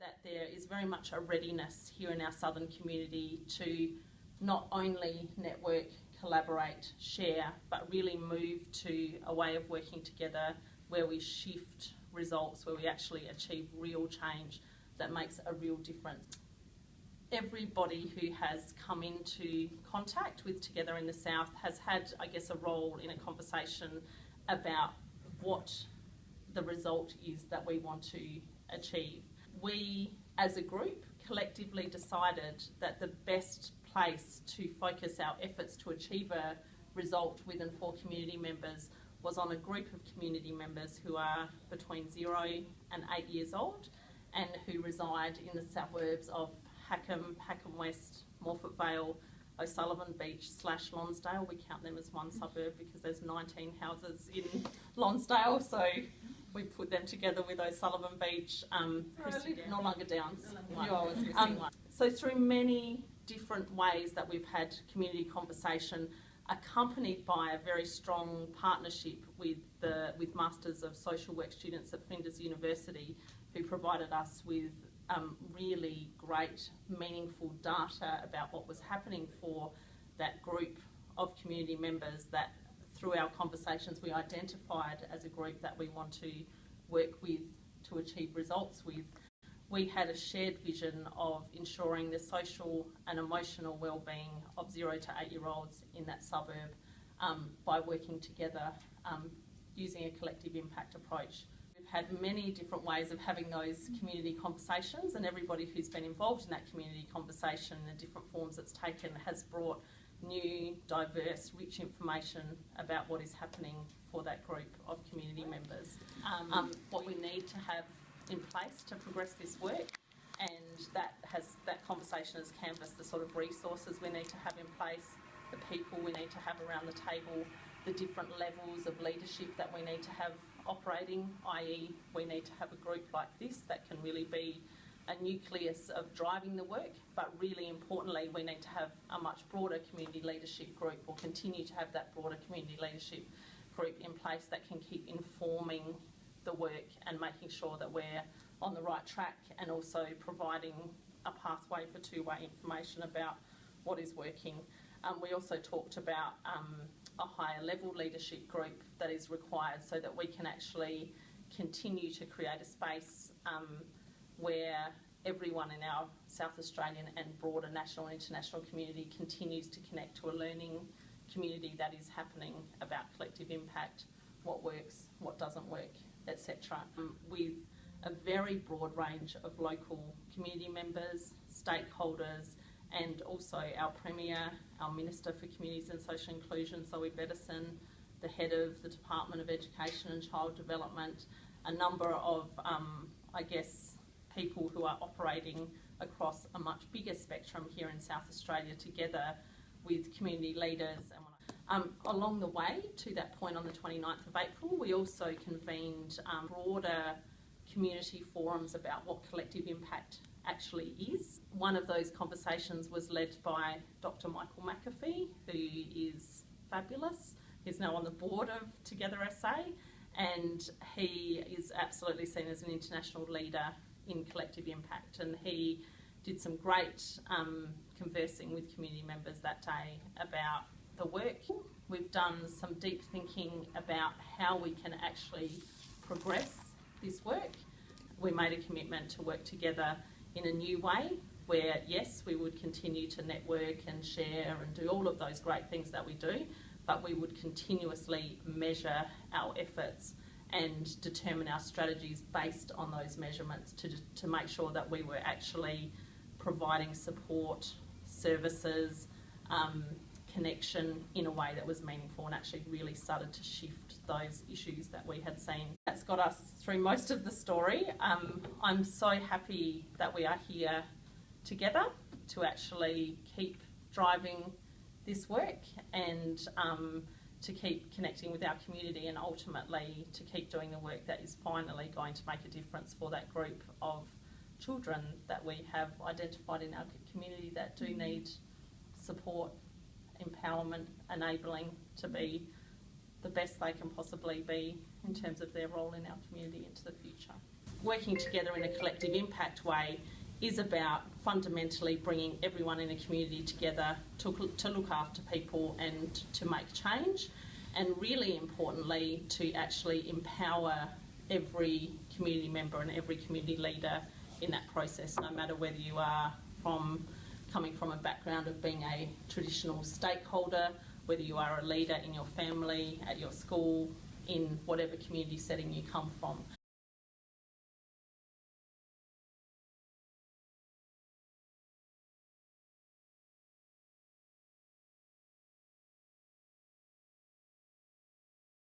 that there is very much a readiness here in our southern community to not only network, collaborate, share, but really move to a way of working together where we shift results, where we actually achieve real change that makes a real difference. Everybody who has come into contact with Together in the South has had, I guess, a role in a conversation about what the result is that we want to achieve. We, as a group, collectively decided that the best place to focus our efforts to achieve a result with and for community members was on a group of community members who are between 0 and 8 years old and who reside in the suburbs of Hackham, Hackham West, Morphett Vale, O'Sullivan Beach / Lonsdale. We count them as one suburb because there's 19 houses in Lonsdale, so we put them together with O'Sullivan Beach, no longer Downs. So through many different ways that we've had community conversation, accompanied by a very strong partnership with Masters of Social Work students at Flinders University, who provided us with really great, meaningful data about what was happening for that group of community members that through our conversations we identified as a group that we want to work with to achieve results with. We had a shared vision of ensuring the social and emotional well-being of 0 to 8-year-olds in that suburb by working together using a collective impact approach. We've had many different ways of having those community conversations, and everybody who's been involved in that community conversation in the different forms it's taken has brought new, diverse, rich information about what is happening for that group of community members. What we need to have in place to progress this work, and that conversation has canvassed the sort of resources we need to have in place, the people we need to have around the table, the different levels of leadership that we need to have operating, i.e. we need to have a group like this that can really be a nucleus of driving the work, but really importantly we need to have a much broader community leadership group, or continue to have that broader community leadership group in place that can keep informing the work and making sure that we're on the right track, and also providing a pathway for two-way information about what is working. We also talked about a higher level leadership group that is required so that we can actually continue to create a space where everyone in our South Australian and broader national and international community continues to connect to a learning community that is happening about collective impact, what works, what doesn't work, etc. With a very broad range of local community members, stakeholders, and also our Premier, our Minister for Communities and Social Inclusion, Zoe Bettison, the Head of the Department of Education and Child Development, a number of, people who are operating across a much bigger spectrum here in South Australia, together with community leaders. Along the way to that point on the 29th of April, we also convened broader community forums about what collective impact actually is. One of those conversations was led by Dr. Michael McAfee, who is fabulous. He's now on the board of Together SA, and he is absolutely seen as an international leader in collective impact, and he did some great conversing with community members that day about the work. We've done some deep thinking about how we can actually progress this work. We made a commitment to work together in a new way where, yes, we would continue to network and share and do all of those great things that we do, but we would continuously measure our efforts and determine our strategies based on those measurements to make sure that we were actually providing support, services, connection in a way that was meaningful and actually really started to shift those issues that we had seen. That's got us through most of the story. I'm so happy that we are here together to actually keep driving this work and to keep connecting with our community, and ultimately to keep doing the work that is finally going to make a difference for that group of children that we have identified in our community that do need support, empowerment, enabling to be the best they can possibly be in terms of their role in our community into the future. working together in a collective impact way is about fundamentally bringing everyone in a community together to look after people and to make change, and really importantly to actually empower every community member and every community leader in that process, no matter whether you are coming from a background of being a traditional stakeholder, whether you are a leader in your family, at your school, in whatever community setting you come from.